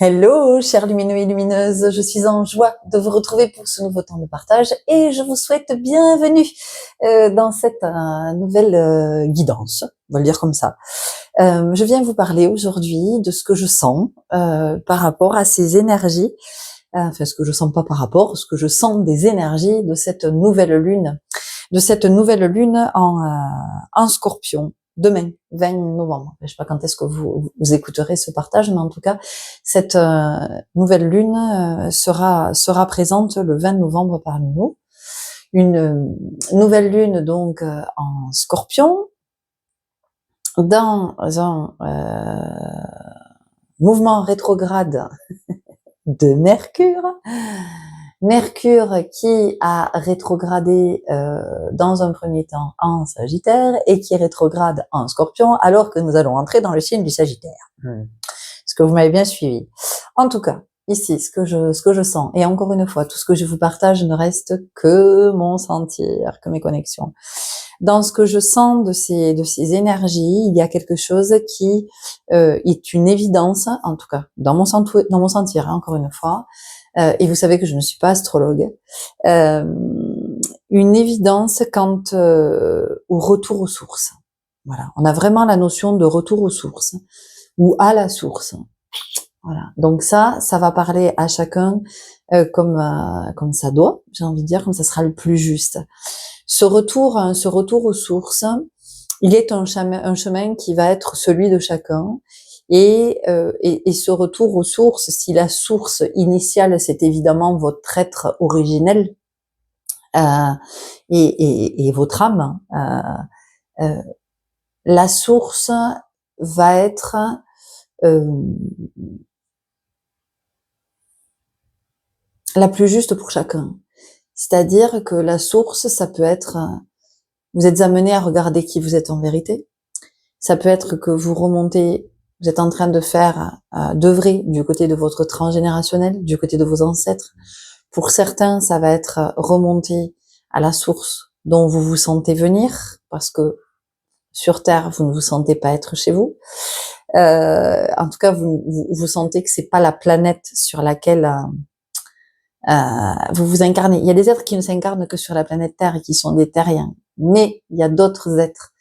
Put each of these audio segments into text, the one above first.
Hello, chers lumineux et lumineuses, je suis en joie de vous retrouver pour ce nouveau temps de partage et je vous souhaite bienvenue dans cette nouvelle guidance, on va le dire comme ça. Je viens vous parler aujourd'hui de ce que je sens par rapport à ces énergies, enfin ce que je sens pas par rapport, ce que je sens des énergies de cette nouvelle lune, en Scorpion. Demain, 20 novembre. Je sais pas quand est-ce que vous écouterez ce partage, mais en tout cas, cette nouvelle lune sera présente le 20 novembre parmi nous. Une nouvelle lune donc en Scorpion, dans un mouvement rétrograde de Mercure. Mercure qui a rétrogradé dans un premier temps en Sagittaire et qui rétrograde en Scorpion alors que nous allons entrer dans le signe du Sagittaire. Est-ce que vous m'avez bien suivi? En tout cas, ici, ce que je sens, et encore une fois, tout ce que je vous partage ne reste que mon sentir, que mes connexions. Dans ce que je sens de ces énergies, il y a quelque chose qui est une évidence, en tout cas, dans mon sentir, hein, encore une fois, et vous savez que je ne suis pas astrologue, une évidence quant au retour aux sources. Voilà, on a vraiment la notion de retour aux sources, ou à la source. Voilà. Donc ça va parler à chacun comme ça doit, j'ai envie de dire, comme ça sera le plus juste. Ce retour aux sources, il est un chemin qui va être celui de chacun. Et ce retour aux sources, si la source initiale c'est évidemment votre être originel et votre âme, la source va être la plus juste pour chacun. C'est-à-dire que la source, ça peut être, vous êtes amené à regarder qui vous êtes en vérité. Ça peut être que vous remontez, vous êtes en train de faire, d'œuvrer du côté de votre transgénérationnel, du côté de vos ancêtres. Pour certains, ça va être remonter à la source dont vous vous sentez venir, parce que sur Terre, vous ne vous sentez pas être chez vous. En tout cas, vous sentez que c'est pas la planète sur laquelle vous vous incarnez. Il y a des êtres qui ne s'incarnent que sur la planète Terre et qui sont des terriens. Mais il y a d'autres êtres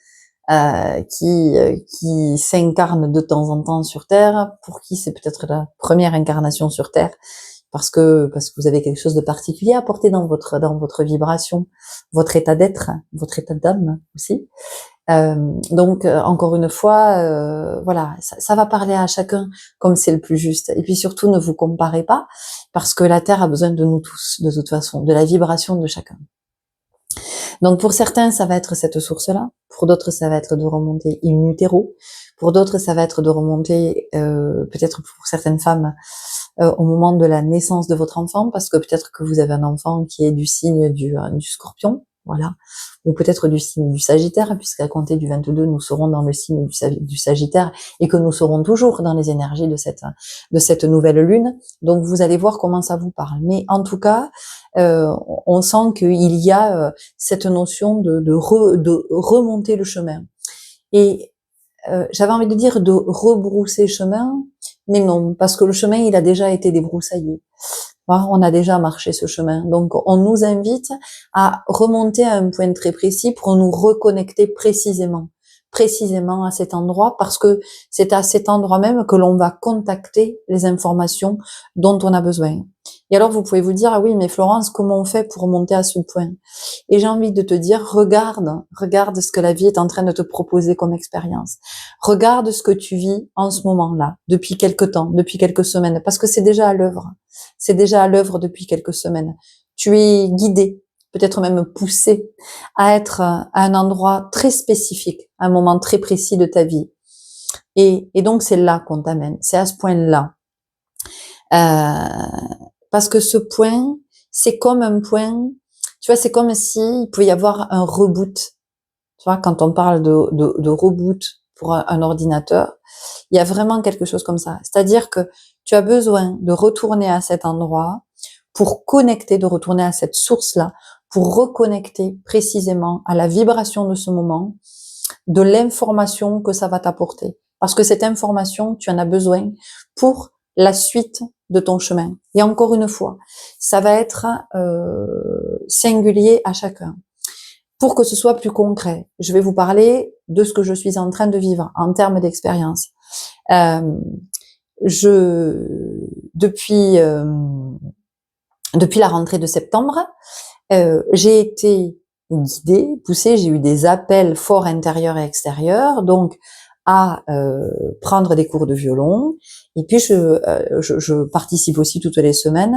qui s'incarnent de temps en temps sur Terre, pour qui c'est peut-être la première incarnation sur Terre, parce que vous avez quelque chose de particulier à porter dans votre vibration, votre état d'être, votre état d'âme aussi. Donc encore une fois, voilà, ça va parler à chacun comme c'est le plus juste. Et puis surtout, ne vous comparez pas, parce que la Terre a besoin de nous tous, de toute façon, de la vibration de chacun. Donc pour certains, ça va être cette source-là. Pour d'autres, ça va être de remonter in utero. Pour d'autres, ça va être de remonter, peut-être pour certaines femmes, au moment de la naissance de votre enfant, parce que peut-être que vous avez un enfant qui est du signe du Scorpion, voilà, ou peut-être du signe du Sagittaire, puisqu'à compter du 22, nous serons dans le signe du Sagittaire, et que nous serons toujours dans les énergies de cette nouvelle lune. Donc vous allez voir comment ça vous parle. Mais en tout cas, on sent qu'il y a cette notion de remonter le chemin. Et j'avais envie de dire de rebrousser chemin, mais non, parce que le chemin, il a déjà été débroussaillé. On a déjà marché ce chemin. Donc, on nous invite à remonter à un point très précis pour nous reconnecter précisément à cet endroit, parce que c'est à cet endroit même que l'on va contacter les informations dont on a besoin. Et alors, vous pouvez vous dire, ah oui, mais Florence, comment on fait pour remonter à ce point? Et j'ai envie de te dire, regarde ce que la vie est en train de te proposer comme expérience. Regarde ce que tu vis en ce moment-là, depuis quelque temps, depuis quelques semaines, parce que c'est déjà à l'œuvre. C'est déjà à l'œuvre depuis quelques semaines. Tu es guidé, peut-être même poussé à être à un endroit très spécifique, à un moment très précis de ta vie. Et donc c'est là qu'on t'amène, c'est à ce point-là. Parce que ce point, c'est comme un point, tu vois, c'est comme si il pouvait y avoir un reboot. Tu vois, quand on parle de reboot pour un ordinateur, il y a vraiment quelque chose comme ça. C'est-à-dire que tu as besoin de retourner à cet endroit pour connecter, de retourner à cette source-là, pour reconnecter précisément à la vibration de ce moment, de l'information que ça va t'apporter. Parce que cette information, tu en as besoin pour la suite de ton chemin. Et encore une fois, ça va être singulier à chacun. Pour que ce soit plus concret, je vais vous parler de ce que je suis en train de vivre en termes d'expérience. Depuis la rentrée de septembre, j'ai été guidée, poussée, j'ai eu des appels forts intérieurs et extérieurs, donc à prendre des cours de violon. Et puis je participe aussi toutes les semaines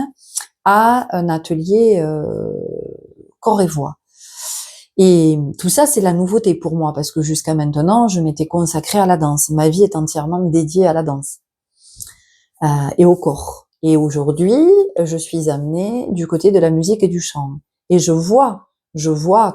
à un atelier corps et voix. Et tout ça, c'est la nouveauté pour moi, parce que jusqu'à maintenant, je m'étais consacrée à la danse. Ma vie est entièrement dédiée à la danse et au corps. Et aujourd'hui, je suis amenée du côté de la musique et du chant. Et je vois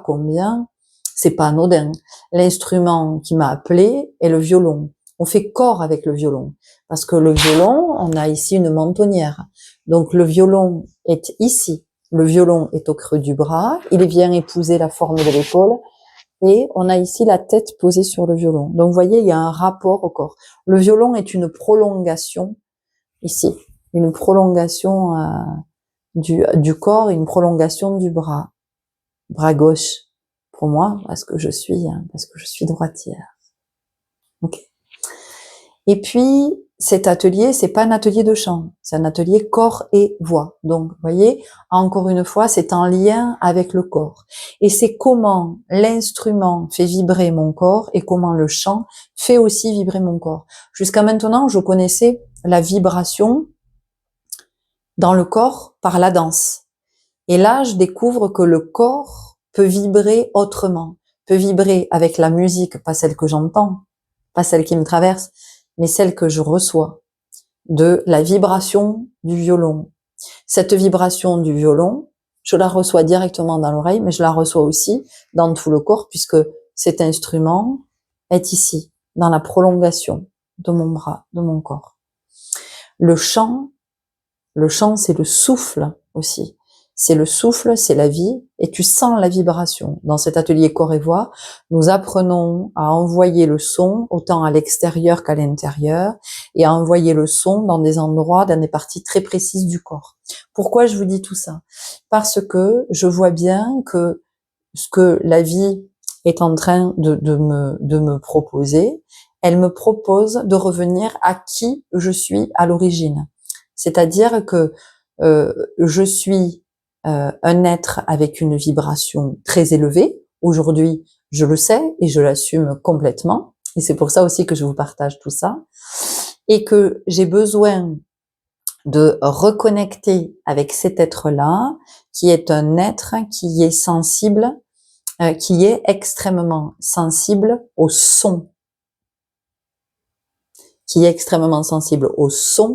combien c'est pas anodin. L'instrument qui m'a appelée est le violon. On fait corps avec le violon. Parce que le violon, on a ici une mentonnière. Donc le violon est ici. Le violon est au creux du bras. Il vient épouser la forme de l'épaule. Et on a ici la tête posée sur le violon. Donc vous voyez, il y a un rapport au corps. Le violon est une prolongation ici, une prolongation du corps, une prolongation du bras gauche pour moi parce que je suis droitière. Ok. Et puis cet atelier, c'est pas un atelier de chant, c'est un atelier corps et voix. Donc vous voyez, encore une fois, c'est en lien avec le corps. Et c'est comment l'instrument fait vibrer mon corps et comment le chant fait aussi vibrer mon corps. Jusqu'à maintenant, je connaissais la vibration dans le corps par la danse. Et là, je découvre que le corps peut vibrer autrement, peut vibrer avec la musique, pas celle que j'entends, pas celle qui me traverse, mais celle que je reçois, de la vibration du violon. Cette vibration du violon, je la reçois directement dans l'oreille, mais je la reçois aussi dans tout le corps, puisque cet instrument est ici, dans la prolongation de mon bras, de mon corps. Le chant, c'est le souffle aussi. C'est le souffle, c'est la vie, et tu sens la vibration. Dans cet atelier corps et voix, nous apprenons à envoyer le son autant à l'extérieur qu'à l'intérieur, et à envoyer le son dans des endroits, dans des parties très précises du corps. Pourquoi je vous dis tout ça? Parce que je vois bien que ce que la vie est en train de me proposer, elle me propose de revenir à qui je suis à l'origine. C'est-à-dire que je suis un être avec une vibration très élevée. Aujourd'hui, je le sais et je l'assume complètement. Et c'est pour ça aussi que je vous partage tout ça. Et que j'ai besoin de reconnecter avec cet être-là, qui est un être qui est sensible, qui est extrêmement sensible au son. Qui est extrêmement sensible au son,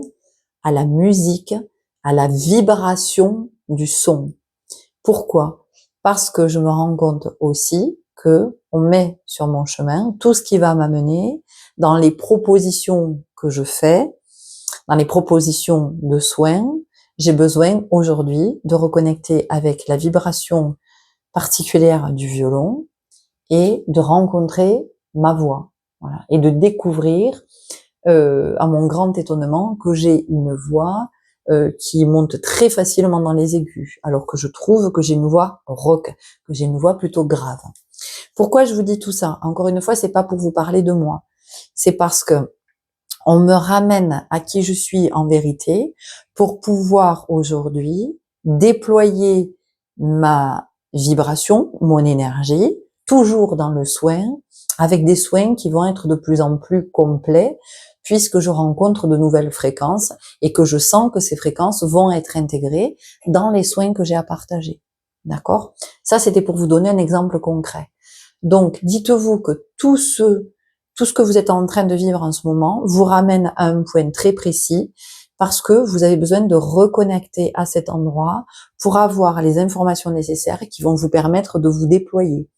à la musique, à la vibration du son. Pourquoi? Parce que je me rends compte aussi que on met sur mon chemin tout ce qui va m'amener dans les propositions que je fais, dans les propositions de soins. J'ai besoin aujourd'hui de reconnecter avec la vibration particulière du violon et de rencontrer ma voix, voilà, et de découvrir à mon grand étonnement que j'ai une voix qui monte très facilement dans les aigus, alors que je trouve que j'ai une voix rauque, que j'ai une voix plutôt grave. Pourquoi je vous dis tout ça? Encore une fois, c'est pas pour vous parler de moi, c'est parce que on me ramène à qui je suis en vérité pour pouvoir aujourd'hui déployer ma vibration, mon énergie, toujours dans le soin, avec des soins qui vont être de plus en plus complets, puisque je rencontre de nouvelles fréquences et que je sens que ces fréquences vont être intégrées dans les soins que j'ai à partager. D'accord? Ça, c'était pour vous donner un exemple concret. Donc, dites-vous que tout ce que vous êtes en train de vivre en ce moment vous ramène à un point très précis, parce que vous avez besoin de reconnecter à cet endroit pour avoir les informations nécessaires qui vont vous permettre de vous déployer.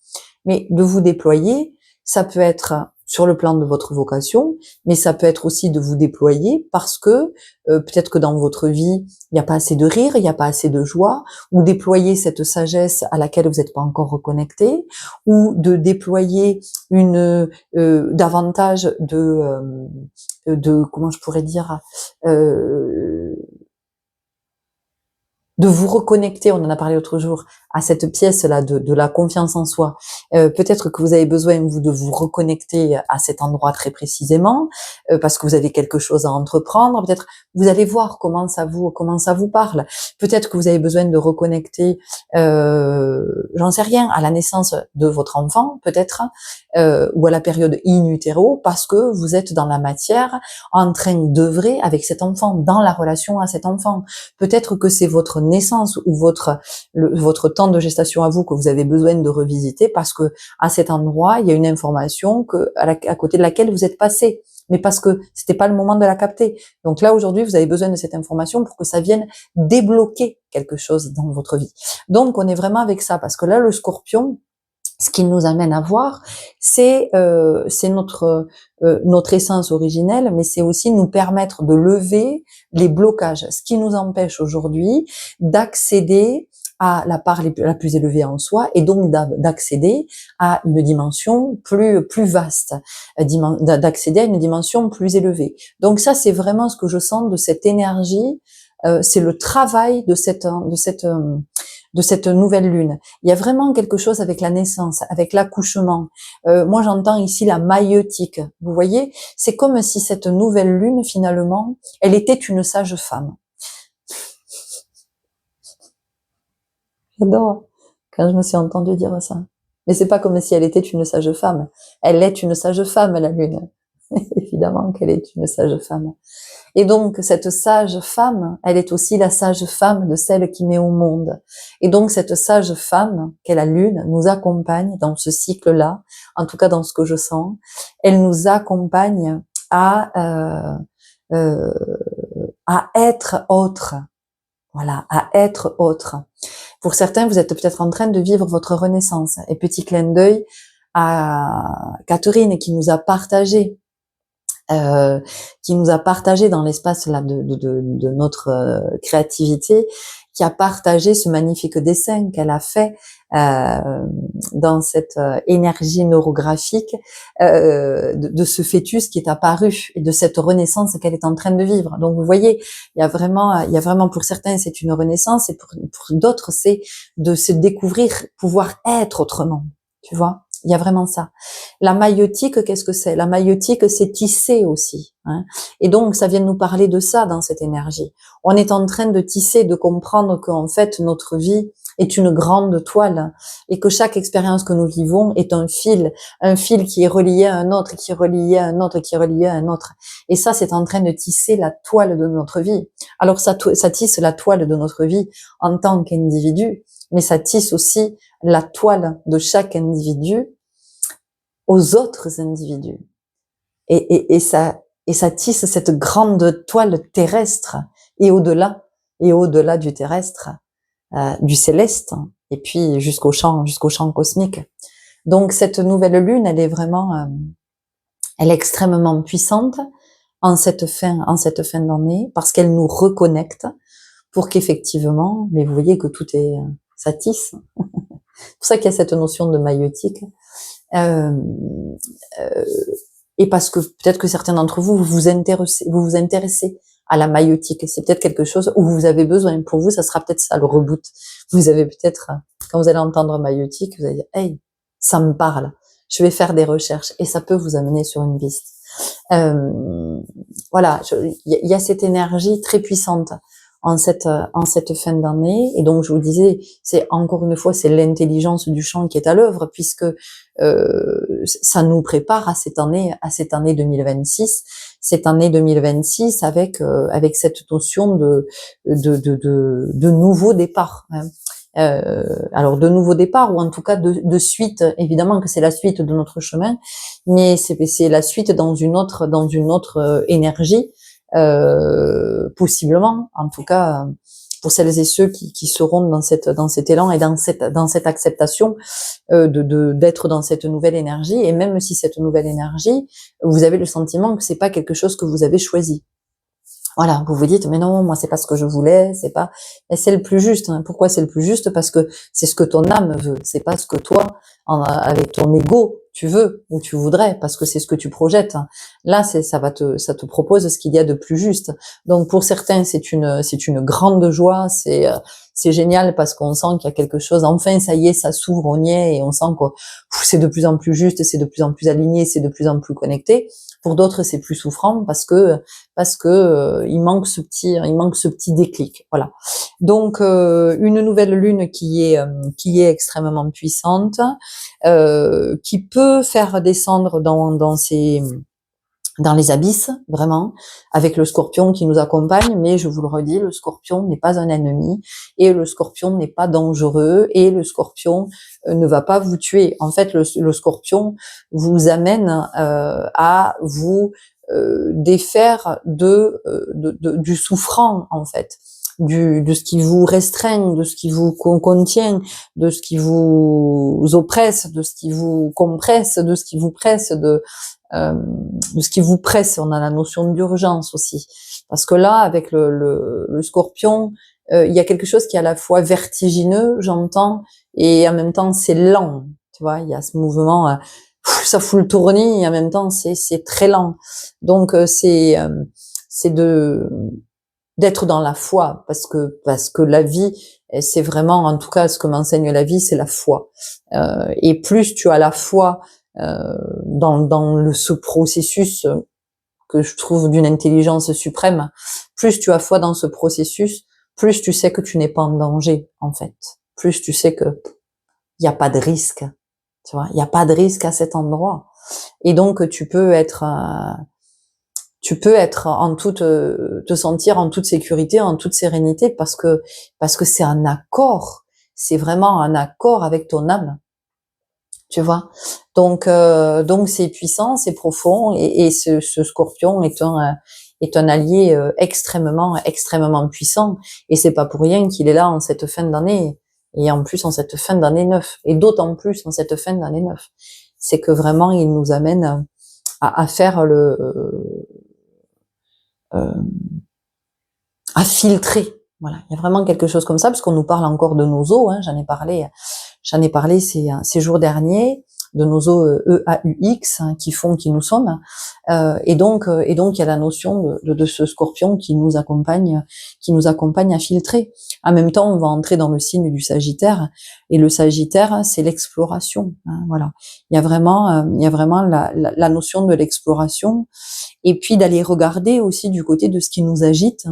Mais de vous déployer, ça peut être sur le plan de votre vocation, mais ça peut être aussi de vous déployer parce que peut-être que dans votre vie, il n'y a pas assez de rire, il n'y a pas assez de joie, ou déployer cette sagesse à laquelle vous n'êtes pas encore reconnecté, ou de déployer davantage comment je pourrais dire, euh, de vous reconnecter, on en a parlé l'autre jour, à cette pièce-là de la confiance en soi. Peut-être que vous avez besoin, vous, de vous reconnecter à cet endroit très précisément, parce que vous avez quelque chose à entreprendre. Peut-être vous allez voir comment ça vous parle. Peut-être que vous avez besoin de reconnecter, j'en sais rien, à la naissance de votre enfant, peut-être, ou à la période in utero, parce que vous êtes dans la matière, en train d'œuvrer avec cet enfant, dans la relation à cet enfant. Peut-être que c'est votre naissance ou votre temps de gestation à vous que vous avez besoin de revisiter parce que à cet endroit, il y a une information à côté de laquelle vous êtes passé, mais parce que c'était pas le moment de la capter. Donc là, aujourd'hui, vous avez besoin de cette information pour que ça vienne débloquer quelque chose dans votre vie. Donc, on est vraiment avec ça parce que là, le Scorpion, ce qui nous amène à voir, c'est notre essence originelle, mais c'est aussi nous permettre de lever les blocages, ce qui nous empêche aujourd'hui d'accéder à la part la plus élevée en soi et donc d'accéder à une dimension plus vaste, d'accéder à une dimension plus élevée. Donc ça, c'est vraiment ce que je sens de cette énergie, c'est le travail de cette nouvelle lune. Il y a vraiment quelque chose avec la naissance, avec l'accouchement. Moi, j'entends ici la maïeutique. Vous voyez, c'est comme si cette nouvelle lune, finalement, elle était une sage femme. J'adore quand je me suis entendue dire ça. Mais c'est pas comme si elle était une sage femme. Elle est une sage femme, la lune. Évidemment qu'elle est une sage femme. Et donc, cette sage femme, elle est aussi la sage femme de celle qui met au monde. Et donc, cette sage femme, qu'est la lune, nous accompagne dans ce cycle-là, en tout cas dans ce que je sens. Elle nous accompagne à être autre. Voilà, à être autre. Pour certains, vous êtes peut-être en train de vivre votre renaissance. Et petit clin d'œil à Catherine qui nous a partagé dans l'espace là de notre créativité, qui a partagé ce magnifique dessin qu'elle a fait dans cette énergie neurographique de ce fœtus qui est apparu et de cette renaissance qu'elle est en train de vivre. Donc vous voyez, il y a vraiment pour certains c'est une renaissance et pour d'autres c'est de se découvrir, pouvoir être autrement. Tu vois? Il y a vraiment ça. La maïeutique, qu'est-ce que c'est? La maïeutique, c'est tisser aussi. Hein. Et donc, ça vient nous parler de ça dans cette énergie. On est en train de tisser, de comprendre qu'en fait, notre vie est une grande toile et que chaque expérience que nous vivons est un fil qui est relié à un autre, qui est relié à un autre, qui est relié à un autre. Et ça, c'est en train de tisser la toile de notre vie. Alors, ça tisse la toile de notre vie en tant qu'individu, mais ça tisse aussi la toile de chaque individu aux autres individus. Et ça tisse cette grande toile terrestre et au-delà du terrestre, du céleste, et puis jusqu'au champ cosmique. Donc cette nouvelle lune, elle est extrêmement puissante en cette fin d'année parce qu'elle nous reconnecte pour qu'effectivement, mais vous voyez que ça tisse. C'est pour ça qu'il y a cette notion de maïeutique. Et parce que peut-être que certains d'entre vous, vous vous intéressez à la maïeutique. C'est peut-être quelque chose où vous avez besoin. Pour vous, ça sera peut-être ça, le reboot. Vous avez peut-être, quand vous allez entendre maïeutique, vous allez dire, hey, ça me parle. Je vais faire des recherches. Et ça peut vous amener sur une piste. Voilà. Il y a cette énergie très puissante en cette fin d'année. Et donc, je vous disais, c'est encore une fois, c'est l'intelligence du champ qui est à l'œuvre, puisque ça nous prépare à cette année 2026. Cette année 2026 avec cette notion de nouveau départ. Hein. Alors de nouveau départ ou en tout cas de suite. Évidemment que c'est la suite de notre chemin, mais c'est la suite dans une autre énergie. Possiblement, en tout cas pour celles et ceux qui seront dans cet élan et dans cette acceptation d'être dans cette nouvelle énergie. Et même si cette nouvelle énergie, vous avez le sentiment que c'est pas quelque chose que vous avez choisi. Voilà, vous vous dites mais non, moi c'est pas ce que je voulais, c'est pas. Et c'est le plus juste. Hein. Pourquoi c'est le plus juste? Parce que c'est ce que ton âme veut, c'est pas ce que toi, avec ton ego, tu veux ou tu voudrais, parce que c'est ce que tu projettes. Là, ça te propose ce qu'il y a de plus juste. Donc pour certains, c'est une grande joie, c'est génial parce qu'on sent qu'il y a quelque chose. Enfin, ça y est, ça s'ouvre, on y est, et on sent que c'est de plus en plus juste, c'est de plus en plus aligné, c'est de plus en plus connecté. Pour d'autres, c'est plus souffrant parce que il manque ce petit déclic. Voilà. Donc une nouvelle lune qui est extrêmement puissante, qui peut faire descendre dans les abysses, vraiment, avec le scorpion qui nous accompagne, mais je vous le redis, le scorpion n'est pas un ennemi, et le scorpion n'est pas dangereux, et le scorpion ne va pas vous tuer. En fait, le scorpion vous amène à vous défaire du souffrant, en fait. De ce qui vous restreint, de ce qui vous contient, de ce qui vous oppresse, de ce qui vous compresse, de ce qui vous presse, de ce qui vous presse. On a la notion d'urgence aussi, parce que là, avec le scorpion, il y a quelque chose qui est à la fois vertigineux, j'entends, et en même temps c'est lent. Tu vois, il y a ce mouvement, ça fout le tournis, et en même temps c'est très lent. Donc c'est d'être dans la foi, parce que la vie, c'est vraiment, en tout cas, ce que m'enseigne la vie, c'est la foi. Et plus tu as la foi dans ce processus que je trouve d'une intelligence suprême, plus tu as foi dans ce processus, plus tu sais que tu n'es pas en danger, en fait. Plus tu sais que il n'y a pas de risque, tu vois, il n'y a pas de risque à cet endroit. Et donc tu peux être en toute, te sentir en toute sécurité, en toute sérénité, parce que c'est un accord, c'est vraiment un accord avec ton âme, tu vois. Donc c'est puissant, c'est profond, et ce scorpion est un allié extrêmement puissant, et c'est pas pour rien qu'il est là en cette fin d'année, et en plus en cette fin d'année 9, et d'autant plus en cette fin d'année 9. C'est que vraiment il nous amène à faire euh, à filtrer. Voilà, il y a vraiment quelque chose comme ça, parce qu'on nous parle encore de nos os. Hein, j'en ai parlé ces jours derniers, de nos os EAUX, hein, qui nous sommes. Et donc il y a la notion de ce scorpion qui nous accompagne à filtrer. En même temps, on va entrer dans le signe du Sagittaire, et le Sagittaire, c'est l'exploration. Hein, voilà, il y a vraiment la notion de l'exploration, et puis d'aller regarder aussi du côté de ce qui nous agite,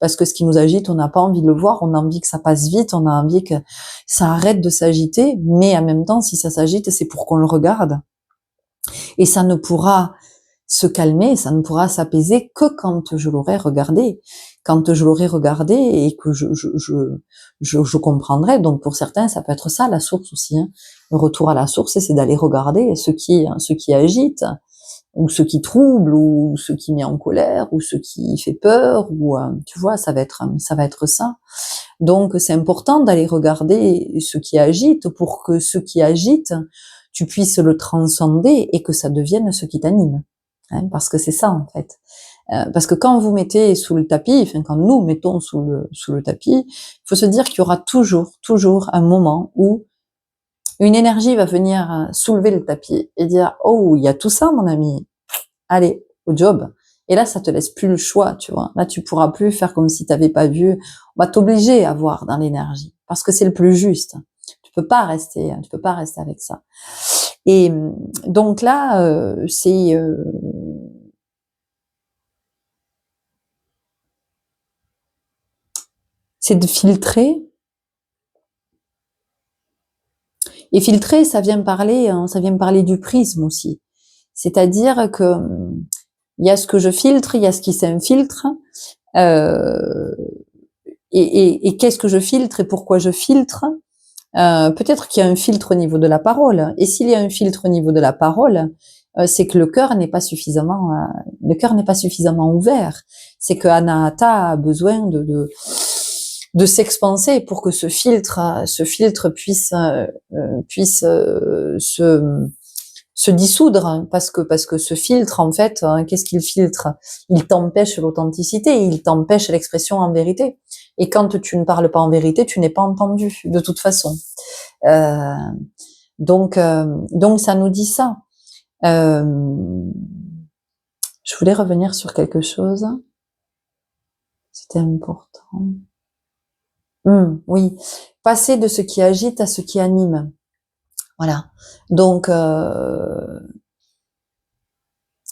parce que ce qui nous agite, on n'a pas envie de le voir, on a envie que ça passe vite, on a envie que ça arrête de s'agiter, mais en même temps, si ça s'agite, c'est pour qu'on le regarde. Et ça ne pourra se calmer, ça ne pourra s'apaiser que quand je l'aurai regardé. Quand je l'aurai regardé et que je comprendrai. Donc pour certains, ça peut être ça, la source aussi. Hein. Le retour à la source, c'est d'aller regarder ce qui agite, ou ce qui trouble, ou ce qui met en colère, ou ce qui fait peur, ou tu vois, ça va être ça. Donc c'est important d'aller regarder ce qui agite, pour que ce qui agite, tu puisses le transcender et que ça devienne ce qui t'anime. Hein, parce que c'est ça en fait. Parce que quand vous mettez sous le tapis, enfin quand nous mettons sous le tapis, il faut se dire qu'il y aura toujours un moment où une énergie va venir soulever le tapis et dire oh, il y a tout ça mon ami, allez au job. Et là ça te laisse plus le choix, tu vois. Là tu pourras plus faire comme si tu n'avais pas vu. On va t'obliger à voir dans l'énergie, parce que c'est le plus juste. Tu peux pas rester avec ça. Et donc là c'est de filtrer. Et filtrer, ça vient me parler du prisme aussi. C'est-à-dire que il y a ce que je filtre, il y a ce qui s'infiltre, et qu'est-ce que je filtre et pourquoi je filtre. Peut-être qu'il y a un filtre au niveau de la parole. Et s'il y a un filtre au niveau de la parole, c'est que le cœur n'est pas suffisamment ouvert. C'est que Anahata a besoin de s'expanser pour que ce filtre puisse se dissoudre, hein, parce que ce filtre, en fait, hein, qu'est-ce qu'il filtre? Il t'empêche l'authenticité, il t'empêche l'expression en vérité. Et quand tu ne parles pas en vérité, tu n'es pas entendu, de toute façon. Donc ça nous dit ça. Euh, je voulais revenir sur quelque chose. C'était important. Oui, passer de ce qui agite à ce qui anime. Voilà. Donc,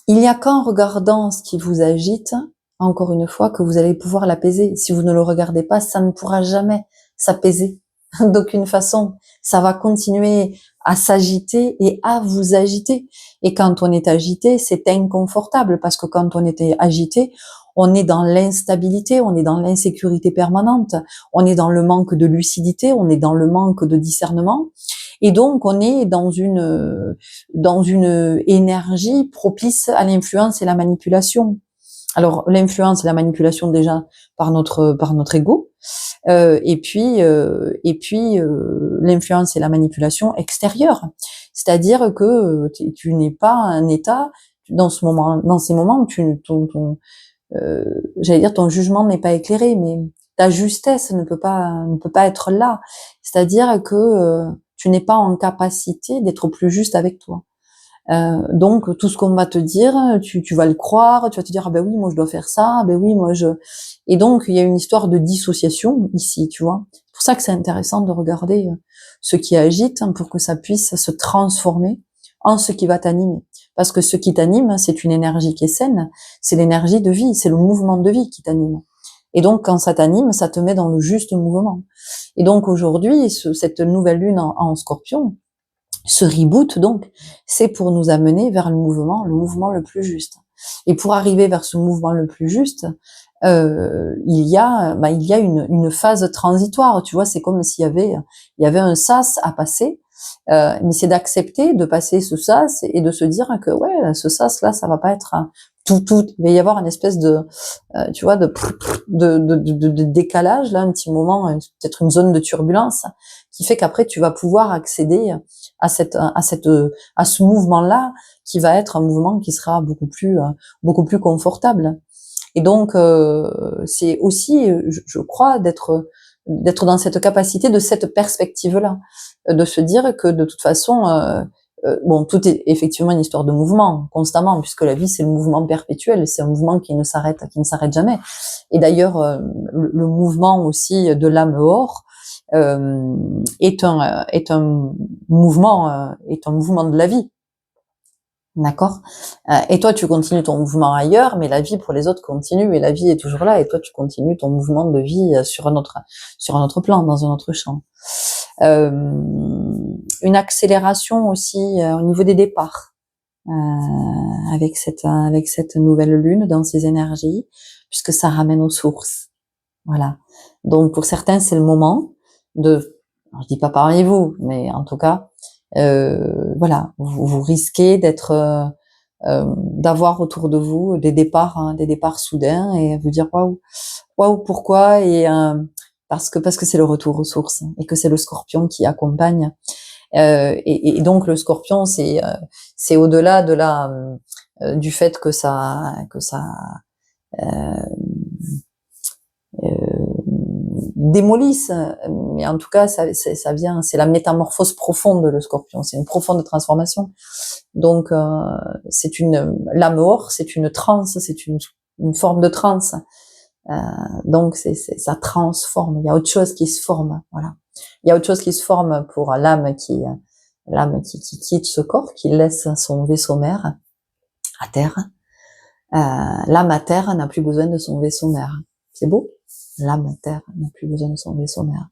il n'y a qu'en regardant ce qui vous agite, encore une fois, que vous allez pouvoir l'apaiser. Si vous ne le regardez pas, ça ne pourra jamais s'apaiser d'aucune façon. Ça va continuer à s'agiter et à vous agiter. Et quand on est agité, c'est inconfortable parce que quand on est agité, on est dans l'instabilité, on est dans l'insécurité permanente, on est dans le manque de lucidité, on est dans le manque de discernement. Et donc, on est dans une énergie propice à l'influence et la manipulation. Alors, l'influence et la manipulation déjà par notre ego, l'influence et la manipulation extérieure. C'est-à-dire que tu n'es pas un état dans ces moments où j'allais dire ton jugement n'est pas éclairé, mais ta justesse ne peut pas être là. C'est-à-dire que tu n'es pas en capacité d'être plus juste avec toi. Donc tout ce qu'on va te dire, tu vas le croire, tu vas te dire ah ben oui moi je dois faire ça, ah ben oui moi je et donc il y a une histoire de dissociation ici, tu vois. C'est pour ça que c'est intéressant de regarder ce qui agite pour que ça puisse se transformer en ce qui va t'animer. Parce que ce qui t'anime, c'est une énergie qui est saine, c'est l'énergie de vie, c'est le mouvement de vie qui t'anime. Et donc quand ça t'anime, ça te met dans le juste mouvement. Et donc aujourd'hui, cette nouvelle lune en Scorpion, ce reboot, donc, c'est pour nous amener vers le mouvement le plus juste. Et pour arriver vers ce mouvement le plus juste, il y a une phase transitoire. Tu vois, c'est comme il y avait un sas à passer, mais c'est d'accepter de passer ce sas et de se dire que ouais, ce sas là, ça va pas être tout. Il va y avoir une espèce de, tu vois, de décalage là, un petit moment, peut-être une zone de turbulence, qui fait qu'après tu vas pouvoir accéder à ce mouvement-là, qui va être un mouvement qui sera beaucoup plus confortable. Et donc, c'est aussi, je crois, d'être dans cette capacité, de cette perspective-là, de se dire que de toute façon, bon, tout est effectivement une histoire de mouvement constamment, puisque la vie c'est le mouvement perpétuel, c'est un mouvement qui ne s'arrête jamais. Et d'ailleurs, le mouvement aussi de l'âme hors est un mouvement de la vie. D'accord. Et toi, tu continues ton mouvement ailleurs, mais la vie pour les autres continue, et la vie est toujours là, et toi, tu continues ton mouvement de vie sur un autre plan, dans un autre champ. Une accélération aussi au niveau des départs, avec cette nouvelle lune dans ces énergies, puisque ça ramène aux sources. Voilà. Donc pour certains, c'est le moment de, alors, je dis pas parmi vous, mais en tout cas, voilà, vous risquez d'avoir autour de vous des départs soudains, et vous dire waouh, pourquoi, et parce que c'est le retour aux sources et que c'est le Scorpion qui accompagne. Et donc le Scorpion, c'est au-delà du fait que ça euh, démolisse, mais en tout cas ça vient, c'est la métamorphose profonde, le Scorpion, c'est une profonde transformation. Donc l'âme hors, c'est une transe, c'est une forme de transe. Donc ça transforme, il y a autre chose qui se forme, voilà. Il y a autre chose qui se forme pour l'âme qui quitte ce corps, qui laisse son vaisseau mère à terre. L'âme à terre n'a plus besoin de son vaisseau mère. C'est beau. L'âme à terre n'a plus besoin de son vaisseau mère.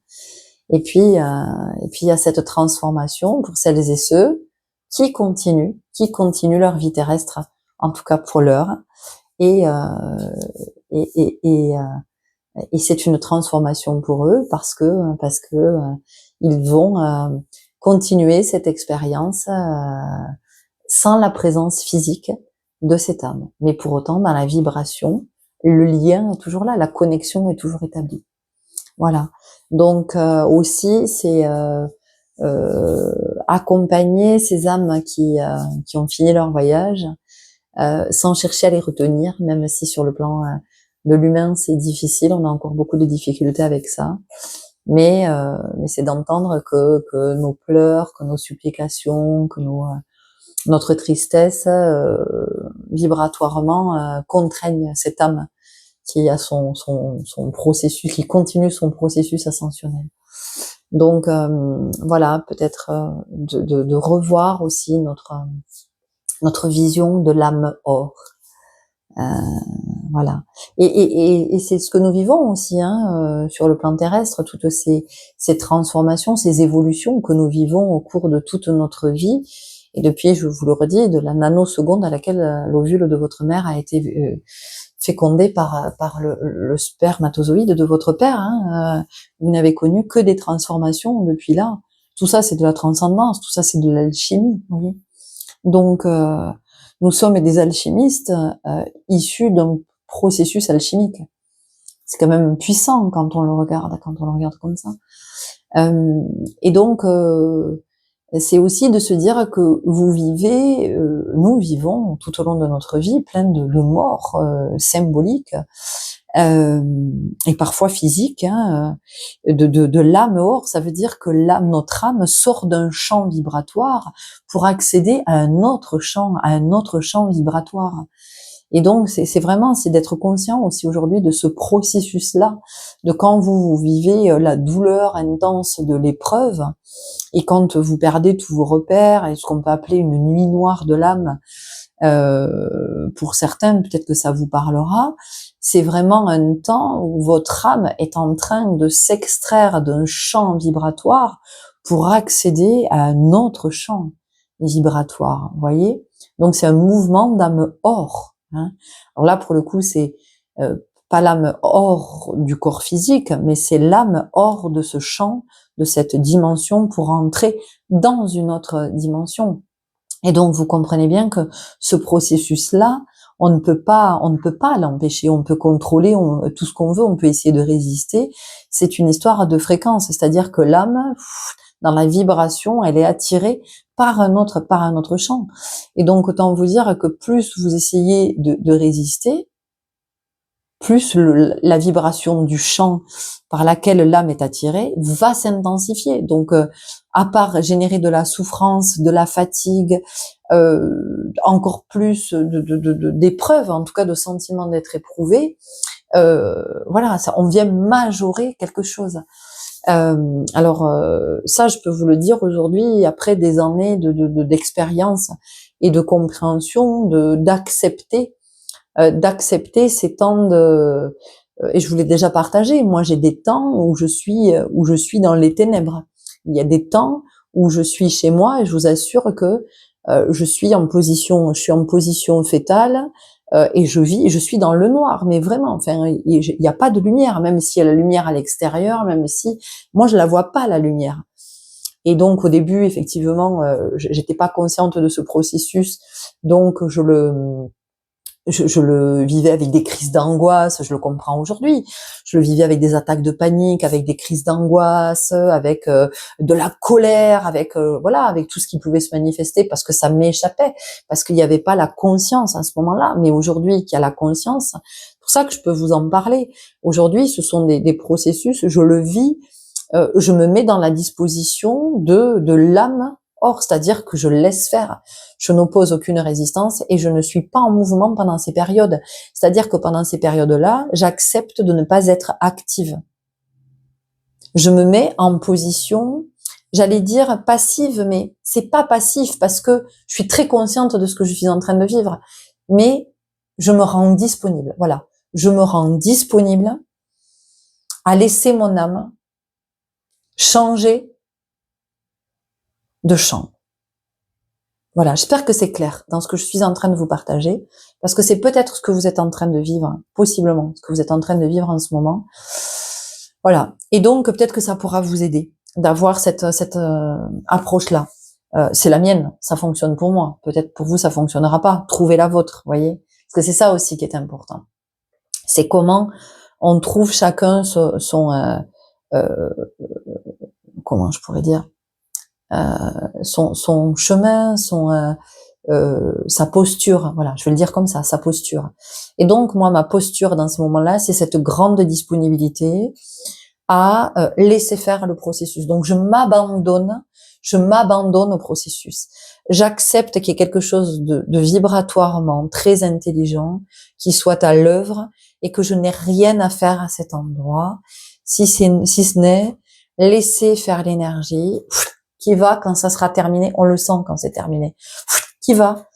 Et puis il y a cette transformation pour celles et ceux qui continuent leur vie terrestre, en tout cas pour l'heure. Et c'est une transformation pour eux parce que ils vont continuer cette expérience sans la présence physique de cette âme. Mais pour autant, dans la vibration, le lien est toujours là, la connexion est toujours établie. Voilà. Donc aussi, c'est accompagner ces âmes qui ont fini leur voyage, sans chercher à les retenir, même si sur le plan de l'humain c'est difficile, on a encore beaucoup de difficultés avec ça. Mais c'est d'entendre que nos pleurs, que nos supplications, notre tristesse vibratoirement contraigne cette âme qui a son processus, qui continue son processus ascensionnel. Donc voilà, peut-être de revoir aussi notre vision de l'âme or. Voilà. Et c'est ce que nous vivons aussi sur le plan terrestre, toutes ces transformations, ces évolutions que nous vivons au cours de toute notre vie. Et depuis, je vous le redis, de la nanoseconde à laquelle l'ovule de votre mère a été fécondé par le spermatozoïde de votre père. Vous n'avez connu que des transformations depuis là. Tout ça, c'est de la transcendance. Tout ça, c'est de l'alchimie. Vous voyez. Donc, nous sommes des alchimistes issus d'un processus alchimique. C'est quand même puissant quand on le regarde comme ça. Et donc, c'est aussi de se dire que vous vivez, nous vivons tout au long de notre vie plein de morts symboliques et parfois physiques, de l'âme hors. Ça veut dire que notre âme sort d'un champ vibratoire pour accéder à un autre champ vibratoire. Et donc, c'est vraiment, c'est d'être conscient aussi aujourd'hui de ce processus-là, de quand vous vivez la douleur intense de l'épreuve, et quand vous perdez tous vos repères, et ce qu'on peut appeler une nuit noire de l'âme, pour certains, peut-être que ça vous parlera, c'est vraiment un temps où votre âme est en train de s'extraire d'un champ vibratoire pour accéder à un autre champ vibratoire, vous voyez. Donc c'est un mouvement d'âme hors. Alors là, pour le coup, c'est pas l'âme hors du corps physique, mais c'est l'âme hors de ce champ, de cette dimension, pour entrer dans une autre dimension. Et donc, vous comprenez bien que ce processus-là, on ne peut pas l'empêcher. On peut contrôler tout ce qu'on veut, on peut essayer de résister. C'est une histoire de fréquence, c'est-à-dire que l'âme, dans la vibration, elle est attirée par un autre champ. Et donc, autant vous dire que plus vous essayez de résister, plus la vibration du champ par laquelle l'âme est attirée va s'intensifier. Donc, à part générer de la souffrance, de la fatigue, encore plus d'épreuves, en tout cas de sentiments d'être éprouvé, voilà, on vient majorer quelque chose. Alors, ça, je peux vous le dire aujourd'hui, après des années d'expérience et de compréhension, d'accepter ces temps et je vous l'ai déjà partagé. Moi, j'ai des temps où je suis dans les ténèbres. Il y a des temps où je suis chez moi et je vous assure que je suis en position fétale et je suis dans le noir. Mais vraiment, enfin, il n'y a pas de lumière, même s'il y a la lumière à l'extérieur, même si moi je la vois pas la lumière. Et donc au début, effectivement, j'étais pas consciente de ce processus, donc je le vivais avec des crises d'angoisse, je le comprends aujourd'hui. Je le vivais avec des attaques de panique, avec des crises d'angoisse, avec de la colère, avec voilà, avec tout ce qui pouvait se manifester parce que ça m'échappait, parce qu'il n'y avait pas la conscience à ce moment-là. Mais aujourd'hui, qu'il y a la conscience, c'est pour ça que je peux vous en parler. Aujourd'hui, ce sont des processus, je le vis, je me mets dans la disposition de l'âme. Or, c'est-à-dire que je laisse faire. Je n'oppose aucune résistance et je ne suis pas en mouvement pendant ces périodes. C'est-à-dire que pendant ces périodes-là, j'accepte de ne pas être active. Je me mets en position, j'allais dire passive, mais c'est pas passif parce que je suis très consciente de ce que je suis en train de vivre. Mais je me rends disponible. Voilà. Je me rends disponible à laisser mon âme changer de champ. Voilà, j'espère que c'est clair dans ce que je suis en train de vous partager, parce que c'est peut-être ce que vous êtes en train de vivre, possiblement ce que vous êtes en train de vivre en ce moment. Voilà, et donc peut-être que ça pourra vous aider d'avoir cette approche-là. C'est la mienne, ça fonctionne pour moi. Peut-être pour vous, ça fonctionnera pas. Trouvez la vôtre, voyez, parce que c'est ça aussi qui est important. C'est comment on trouve chacun comment je pourrais dire, son chemin, sa posture, voilà, je vais le dire comme ça, sa posture. Et donc moi, ma posture dans ce moment-là, c'est cette grande disponibilité à laisser faire le processus. Donc je m'abandonne au processus. J'accepte qu'il y ait quelque chose de vibratoirement très intelligent qui soit à l'œuvre et que je n'ai rien à faire à cet endroit, si ce n'est laisser faire l'énergie qui va quand ça sera terminé. On le sent quand c'est terminé, qui va.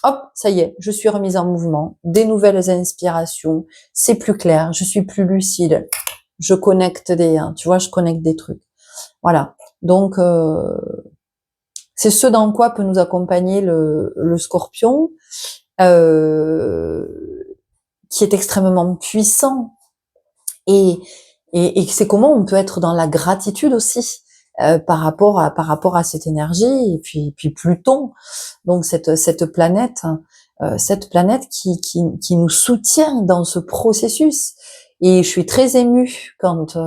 Hop, ça y est, je suis remise en mouvement, des nouvelles inspirations, c'est plus clair, je suis plus lucide, je connecte je connecte des trucs. Voilà. Donc, c'est ce dans quoi peut nous accompagner le Scorpion, euh, qui est extrêmement puissant. Et c'est comment on peut être dans la gratitude aussi par rapport à cette énergie et puis Pluton, donc cette planète qui nous soutient dans ce processus. Et je suis très émue quand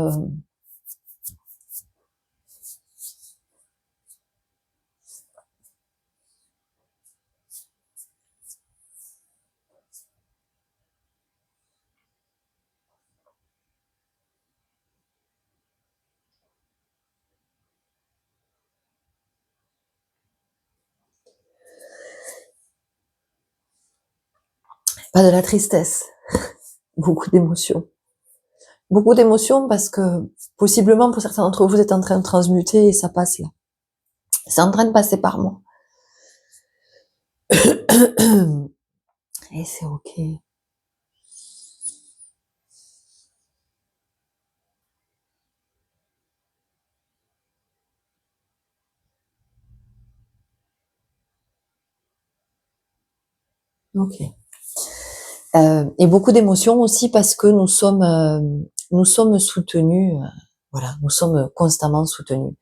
pas de la tristesse, beaucoup d'émotions. Beaucoup d'émotions parce que possiblement pour certains d'entre vous, vous êtes en train de transmuter et ça passe là. C'est en train de passer par moi. Et c'est ok. Ok. Et beaucoup d'émotions aussi parce que nous sommes soutenus, voilà, nous sommes constamment soutenus.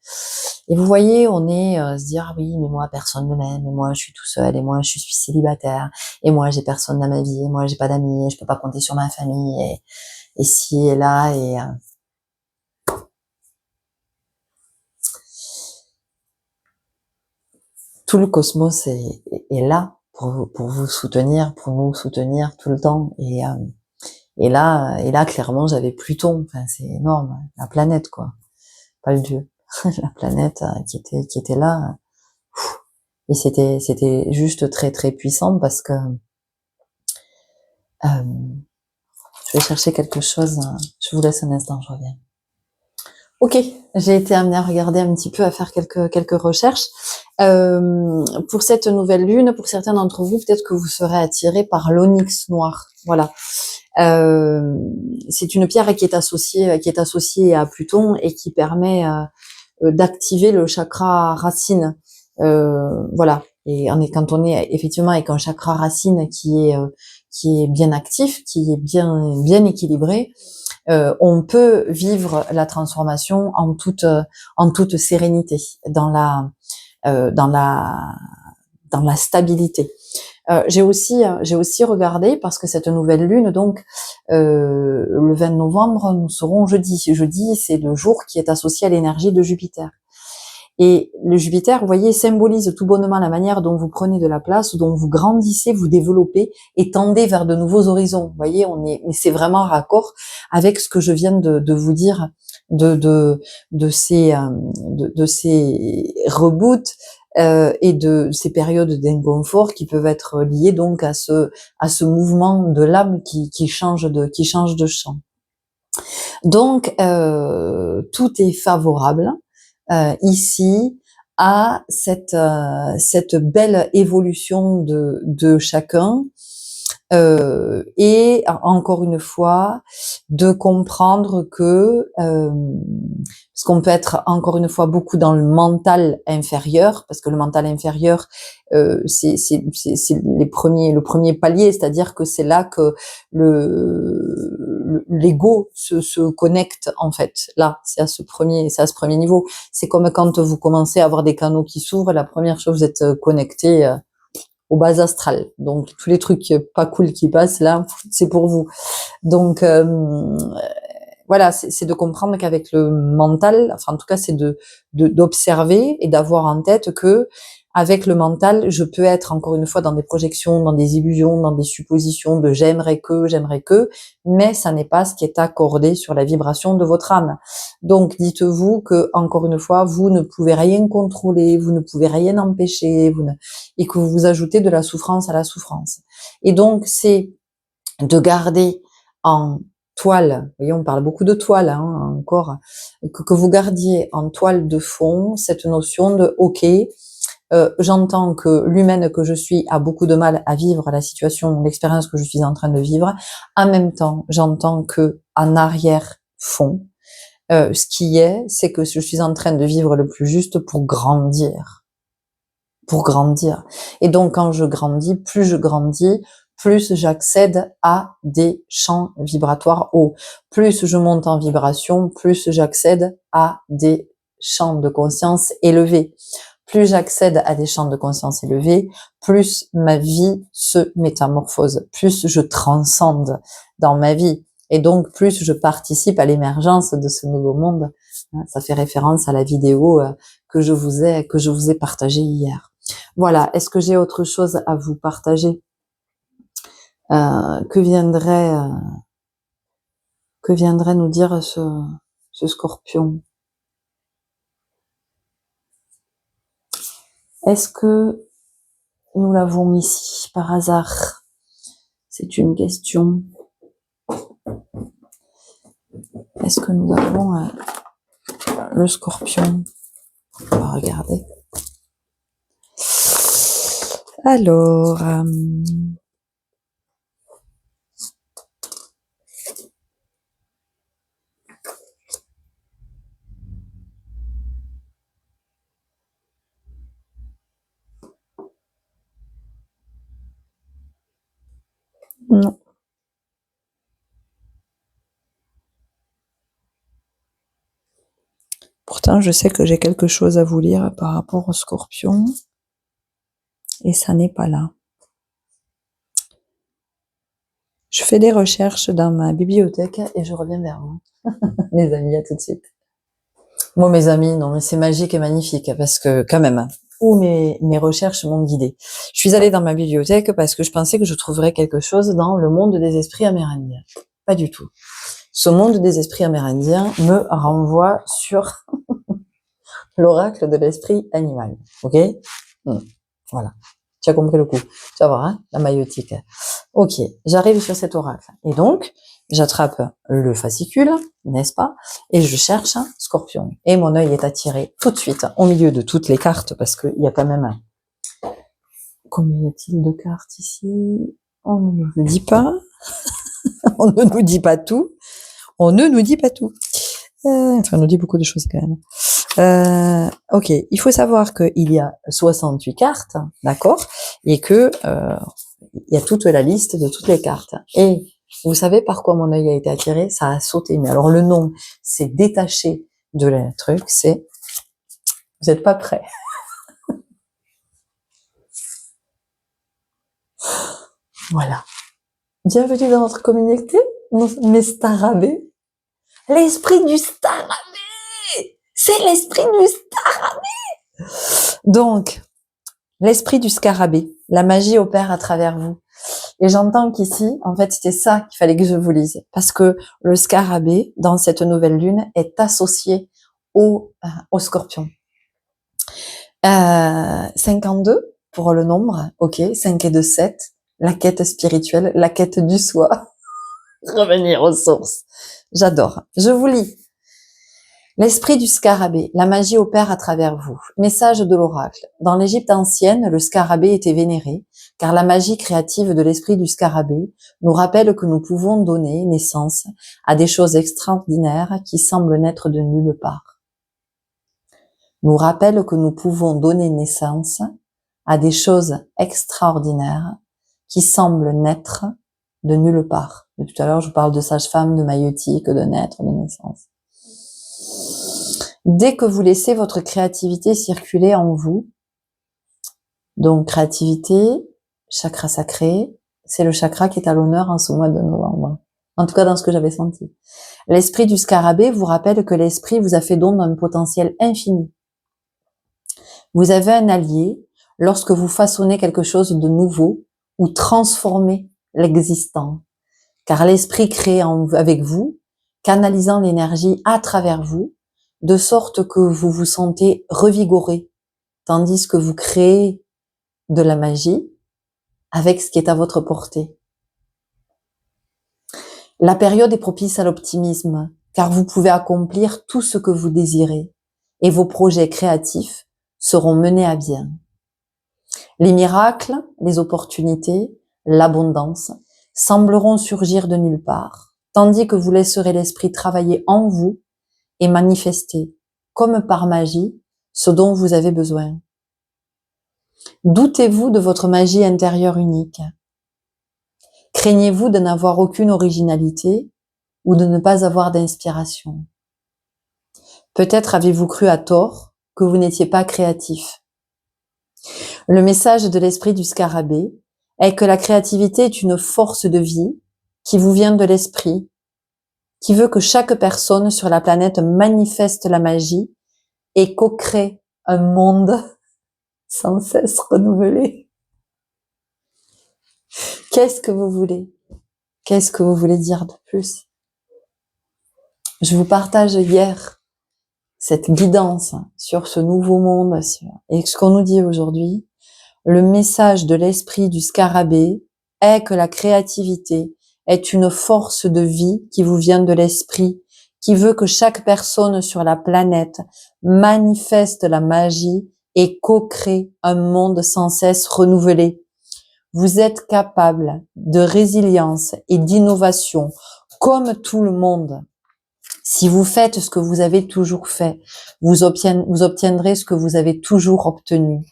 Et vous voyez, on est se dire ah oui, mais moi personne ne m'aime, et moi je suis tout seul, et moi je suis célibataire, et moi j'ai personne dans ma vie, et moi j'ai pas d'amis, et je peux pas compter sur ma famille, et ci et là, et tout le cosmos est là pour vous soutenir, pour nous soutenir tout le temps, et là, clairement, j'avais Pluton. Enfin, c'est énorme, la planète, quoi, pas le dieu, la planète qui était là. Et c'était juste très très puissant parce que je vais chercher quelque chose. Je vous laisse un instant, je reviens. Ok, j'ai été amenée à regarder un petit peu, à faire quelques recherches. Pour cette nouvelle lune, pour certains d'entre vous, peut-être que vous serez attirés par l'onyx noir. Voilà. C'est une pierre qui est associée à Pluton et qui permet d'activer le chakra racine. Voilà. Et quand on est effectivement avec un chakra racine qui est bien actif, qui est bien équilibré, on peut vivre la transformation en toute sérénité, dans la stabilité. J'ai aussi regardé parce que cette nouvelle lune, donc le 20 novembre, nous serons jeudi. Jeudi, c'est le jour qui est associé à l'énergie de Jupiter. Et le Jupiter, vous voyez, symbolise tout bonnement la manière dont vous prenez de la place, dont vous grandissez, vous développez et tendez vers de nouveaux horizons. Vous voyez, mais c'est vraiment raccord avec ce que je viens de vous dire de ces reboots et de ces périodes d'inconfort qui peuvent être liées donc à ce mouvement de l'âme qui change de champ. Donc tout est favorable ici à cette belle évolution de chacun et encore une fois de comprendre que parce qu'on peut être encore une fois beaucoup dans le mental inférieur, parce que le mental inférieur c'est le premier palier, c'est-à-dire que c'est là que l'ego se connecte en fait. Là, c'est à ce premier niveau. C'est comme quand vous commencez à avoir des canaux qui s'ouvrent, la première chose, vous êtes connecté aux bases astrales. Donc tous les trucs pas cool qui passent là, c'est pour vous. Donc voilà, c'est de comprendre qu'avec le mental, enfin en tout cas c'est d'observer et d'avoir en tête que avec le mental, je peux être encore une fois dans des projections, dans des illusions, dans des suppositions de j'aimerais que, mais ça n'est pas ce qui est accordé sur la vibration de votre âme. Donc dites-vous que encore une fois, vous ne pouvez rien contrôler, vous ne pouvez rien empêcher, et que vous ajoutez de la souffrance à la souffrance. Et donc c'est de garder en toile, vous voyez, on parle beaucoup de toile, hein, encore, que vous gardiez en toile de fond cette notion de ok, j'entends que l'humaine que je suis a beaucoup de mal à vivre la situation, l'expérience que je suis en train de vivre. En même temps, j'entends que en arrière-fond, ce qui est, c'est que je suis en train de vivre le plus juste pour grandir. Pour grandir. Et donc, quand je grandis, plus j'accède à des champs vibratoires hauts. Plus je monte en vibration, plus j'accède à des champs de conscience élevés. Plus j'accède à des champs de conscience élevés, plus ma vie se métamorphose, plus je transcende dans ma vie. Et donc, plus je participe à l'émergence de ce nouveau monde. Ça fait référence à la vidéo que je vous ai partagée hier. Voilà. Est-ce que j'ai autre chose à vous partager? Que viendrait nous dire ce scorpion? Est-ce que nous l'avons ici par hasard? C'est une question. Est-ce que nous avons le scorpion? On va regarder. Alors, non. Pourtant, je sais que j'ai quelque chose à vous lire par rapport au scorpion. Et ça n'est pas là. Je fais des recherches dans ma bibliothèque et je reviens vers vous. Mes amis, à tout de suite. Moi, mes amis, non, mais c'est magique et magnifique parce que quand même, où mes recherches m'ont guidée. Je suis allée dans ma bibliothèque parce que je pensais que je trouverais quelque chose dans le monde des esprits amérindiens. Pas du tout. Ce monde des esprits amérindiens me renvoie sur l'oracle de l'esprit animal. Ok? Voilà. Tu as compris le coup. Tu vas voir, hein, la maïotique. Ok, j'arrive sur cet oracle. Et donc, j'attrape le fascicule, n'est-ce pas? Et je cherche un scorpion. Et mon œil est attiré tout de suite au milieu de toutes les cartes, parce qu'il y a quand même combien y a-t-il de cartes ici? On ne nous dit pas. On ne nous dit pas tout. On ne nous dit pas tout. Enfin, on nous dit beaucoup de choses quand même. Ok, il faut savoir qu'il y a 68 cartes, d'accord, et que il y a toute la liste de toutes les cartes. Et vous savez par quoi mon œil a été attiré? Ça a sauté. Mais alors le nom, c'est détaché de le truc, c'est... Vous n'êtes pas prêts. Voilà. Bienvenue dans notre communauté, mes starabés. L'esprit du starabé! C'est l'esprit du scarabée! Donc, l'esprit du scarabée, la magie opère à travers vous. Et j'entends qu'ici, en fait, c'était ça qu'il fallait que je vous lise. Parce que le scarabée, dans cette nouvelle lune, est associé au scorpion. 52 pour le nombre, ok, 5 et 2, 7, la quête spirituelle, la quête du soi. Revenir aux sources. J'adore. Je vous lis. L'esprit du scarabée, la magie opère à travers vous. Message de l'oracle. Dans l'Égypte ancienne, le scarabée était vénéré, car la magie créative de l'esprit du scarabée nous rappelle que nous pouvons donner naissance à des choses extraordinaires qui semblent naître de nulle part. Nous rappelle que nous pouvons donner naissance à des choses extraordinaires qui semblent naître de nulle part. Et tout à l'heure, je vous parle de sage-femme, de maïotique, de naître, de naissance. Dès que vous laissez votre créativité circuler en vous, donc créativité, chakra sacré, c'est le chakra qui est à l'honneur en ce mois de novembre. En tout cas, dans ce que j'avais senti. L'esprit du scarabée vous rappelle que l'esprit vous a fait don d'un potentiel infini. Vous avez un allié lorsque vous façonnez quelque chose de nouveau ou transformez l'existant. Car l'esprit crée avec vous, canalisant l'énergie à travers vous, de sorte que vous vous sentez revigoré, tandis que vous créez de la magie avec ce qui est à votre portée. La période est propice à l'optimisme, car vous pouvez accomplir tout ce que vous désirez, et vos projets créatifs seront menés à bien. Les miracles, les opportunités, l'abondance sembleront surgir de nulle part, tandis que vous laisserez l'esprit travailler en vous et manifester, comme par magie, ce dont vous avez besoin. Doutez-vous de votre magie intérieure unique? Craignez-vous de n'avoir aucune originalité ou de ne pas avoir d'inspiration? Peut-être avez-vous cru à tort que vous n'étiez pas créatif. Le message de l'esprit du scarabée est que la créativité est une force de vie qui vous vient de l'esprit, qui veut que chaque personne sur la planète manifeste la magie et co-crée un monde sans cesse renouvelé. Qu'est-ce que vous voulez? Qu'est-ce que vous voulez dire de plus? Je vous partage hier cette guidance sur ce nouveau monde et ce qu'on nous dit aujourd'hui. Le message de l'esprit du scarabée est que la créativité est une force de vie qui vous vient de l'esprit, qui veut que chaque personne sur la planète manifeste la magie et co-crée un monde sans cesse renouvelé. Vous êtes capable de résilience et d'innovation comme tout le monde. Si vous faites ce que vous avez toujours fait, vous obtiendrez ce que vous avez toujours obtenu.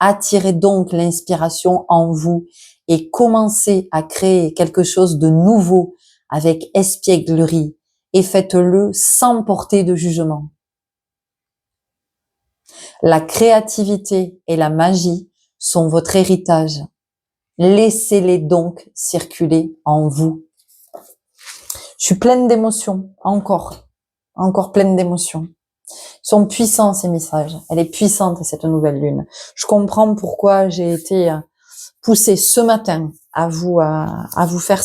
Attirez donc l'inspiration en vous et commencez à créer quelque chose de nouveau avec espièglerie et faites-le sans porter de jugement. La créativité et la magie sont votre héritage. Laissez-les donc circuler en vous. Je suis pleine d'émotions, encore pleine d'émotions. Ils sont puissants ces messages. Elle est puissante cette nouvelle lune. Je comprends pourquoi j'ai été poussée ce matin à vous faire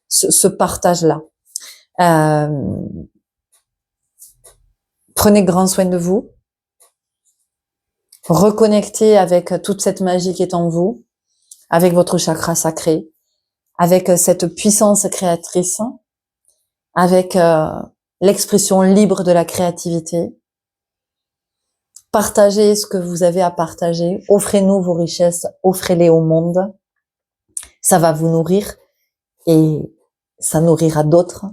ce partage-là. Prenez grand soin de vous. Reconnectez avec toute cette magie qui est en vous, avec votre chakra sacré, avec cette puissance créatrice, avec l'expression libre de la créativité. Partagez ce que vous avez à partager. Offrez-nous vos richesses, offrez-les au monde. Ça va vous nourrir et ça nourrira d'autres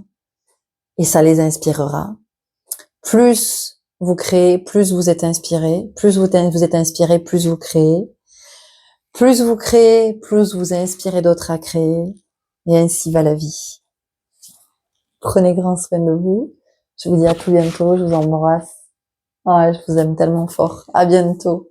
et ça les inspirera. Plus vous créez, plus vous êtes inspiré. Plus vous êtes inspiré, plus vous créez. Plus vous créez, plus vous inspirez d'autres à créer. Et ainsi va la vie. Prenez grand soin de vous. Je vous dis à tout bientôt. Je vous embrasse. Ouais, je vous aime tellement fort. À bientôt.